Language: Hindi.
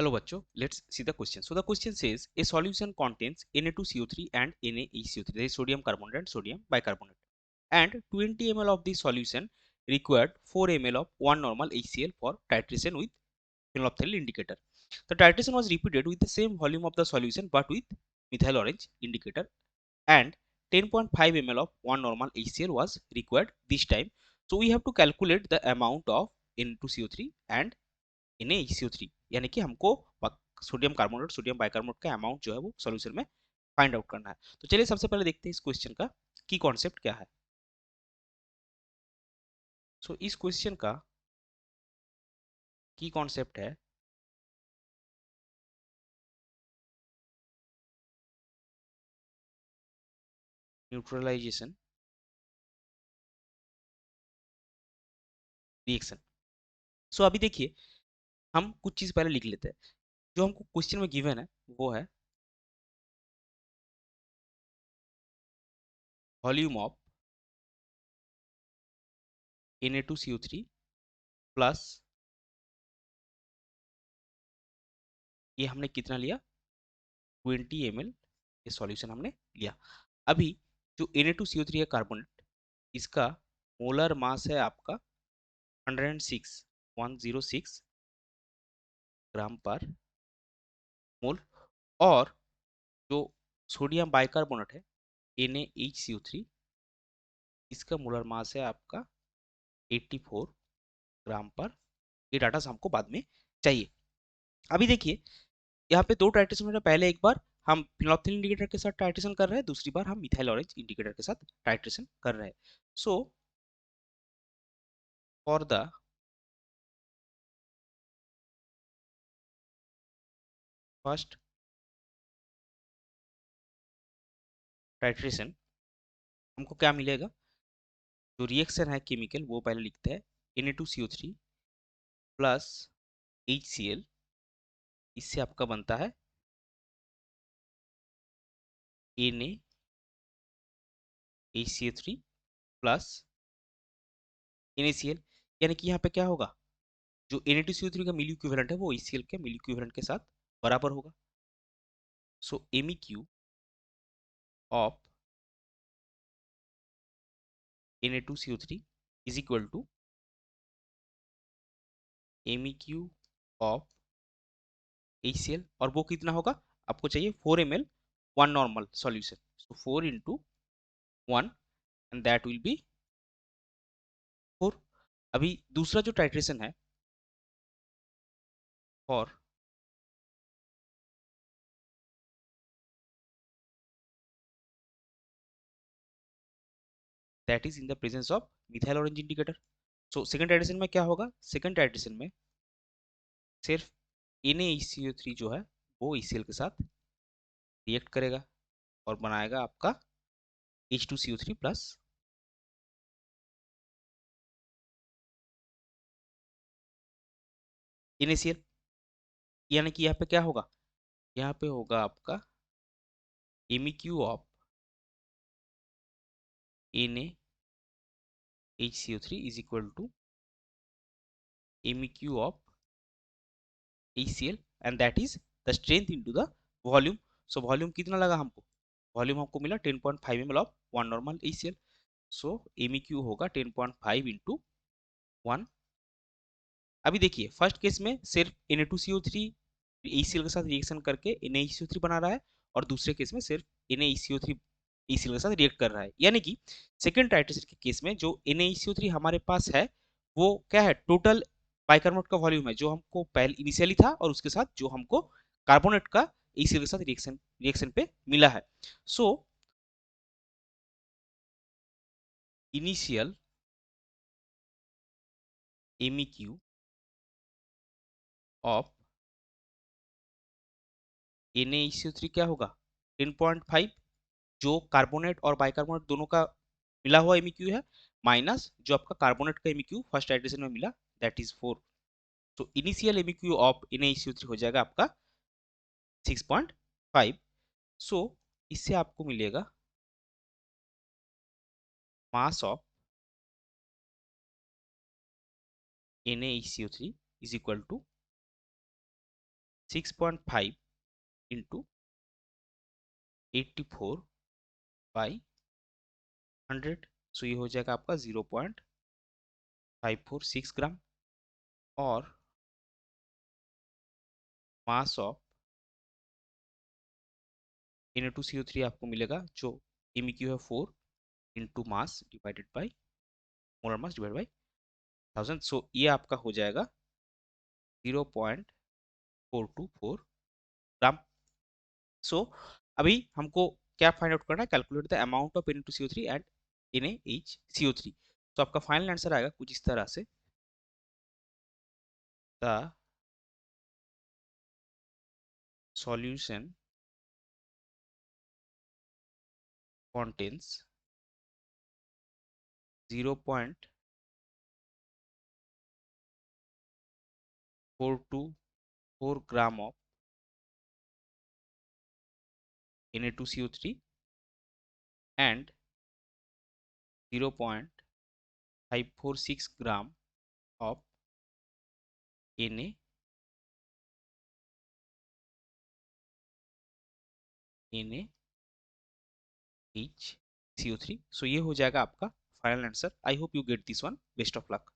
Hello bachcho, let's see the question. So the question says a solution contains Na2CO3 and NaHCO3, that is sodium carbonate and sodium bicarbonate, and 20 ml of this solution required 4 ml of 1 normal HCl for titration with phenolphthalein indicator. The titration was repeated with the same volume of the solution but with methyl orange indicator, and 10.5 ml of 1 normal HCl was required this time. So we have to calculate the amount of Na2CO3 and NaHCO3, यानी कि हमको सोडियम कार्बोनेट सोडियम बाइकार्बोनेट का अमाउंट जो है वो सॉल्यूशन में फाइंड आउट करना है। तो चलिए सबसे पहले देखते हैं इस क्वेश्चन का की कॉन्सेप्ट क्या है। सो इस क्वेश्चन का की कॉन्सेप्ट है न्यूट्रलाइजेशन रिएक्शन। सो अभी देखिए हम कुछ चीज पहले लिख लेते हैं। जो हमको क्वेश्चन में गिवन है वो है वॉल्यूम ऑफ Na2CO3 प्लस ये हमने कितना लिया 20 ml ये सॉल्यूशन हमने लिया। अभी जो Na2CO3 है कार्बोनेट, इसका मोलर मास है आपका 106 ग्राम पर मोल, और जो सोडियम बाइकार्बोनेट है NaHCO3, इसका मोलर मास है आपका 84 ग्राम पर। ये डाटा हमको बाद में चाहिए। अभी देखिए यहाँ पे दो टाइट्रेशन हो रहा है। पहले एक बार हम फिनोल्फथालीन इंडिकेटर के साथ टाइट्रेशन कर रहे हैं, दूसरी बार हम मिथाइल ऑरेंज इंडिकेटर के साथ टाइट्रेशन कर रहे हैं। So for the first titration हमको क्या मिलेगा, जो रिएक्शन है केमिकल वो पहले लिखते हैं Na2CO3 प्लस HCl, इससे आपका बनता है NaHCO3 प्लस NaCl, यानी कि यहाँ पे क्या होगा, जो Na2CO3 का मिली इक्विवेलेंट है वो HCl के मिली इक्विवेलेंट के साथ बराबर होगा। So MEq of Na2CO3 is equal to MEq of HCl, और वो कितना होगा, आपको चाहिए 4 ml 1 normal solution, so 4 into 1 and that will be 4। अभी दूसरा जो टाइट्रेशन है for that is in the presence of methyl orange indicator. So second titration में क्या होगा, सेकंड टाइट्रेशन में सिर्फ NaHCO3 जो है वो HCl के साथ रिएक्ट करेगा और बनाएगा आपका H2CO3 प्लस NaCl, यानी कि यहाँ पे क्या होगा, यहाँ पे होगा आपका MEq of NaHCO3 is equal to MEq of HCl and that is the strength into the volume. So volume कितना लगा हमको, वॉल्यूम हमको मिला 10.5 ml of 1 normal HCl। So MEq होगा 10.5 इंटू 1। अभी देखिए फर्स्ट केस में सिर्फ Na2CO3 HCl के साथ रिएक्शन करके NaHCO3 बना रहा है, और दूसरे केस में सिर्फ NaHCO3 HCl के साथ रिएक्ट कर रहा है। यानी कि सेकेंड टाइट्रेशन के केस में जो NaHCO3 हमारे पास है वो क्या है, टोटल बाइकार्बोनेट का वॉल्यूम है जो हमको पहले इनिशियली था, और उसके साथ जो हमको कार्बोनेट का HCl के साथ रिएक्शन रिएक्शन पे मिला है। So initial MEq of NaHCO3 क्या होगा 10.5, जो कार्बोनेट और बाइकार्बोनेट दोनों का मिला हुआ MEq है, माइनस जो आपका कार्बोनेट का MEq फर्स्ट हाइड्रेशन में मिला, दैट इज 4। तो इनिशियल MEq ऑफ NaHCO3 हो जाएगा आपका 6.5। सो इससे आपको मिलेगा mass of NaHCO3 is equal to 6.5 into 84/100, so ये हो जाएगा आपका 0.546 ग्राम। और मास ऑफ Na2CO3 आपको मिलेगा, जो MEQ है 4 into mass divided by molar mass divided by 1000, सो ये आपका हो जाएगा 0.424 ग्राम। सो अभी हमको क्या फाइंड आउट करना है, calculate the amount of Na2CO3 and NaHCO3। तो आपका फाइनल आंसर आएगा कुछ इस तरह से, the solution contains 0.424 gram of Na2CO3 and 0.546 gram of NaHCO3। सो ये हो जाएगा आपका final answer. I hope you get this one. Best of luck.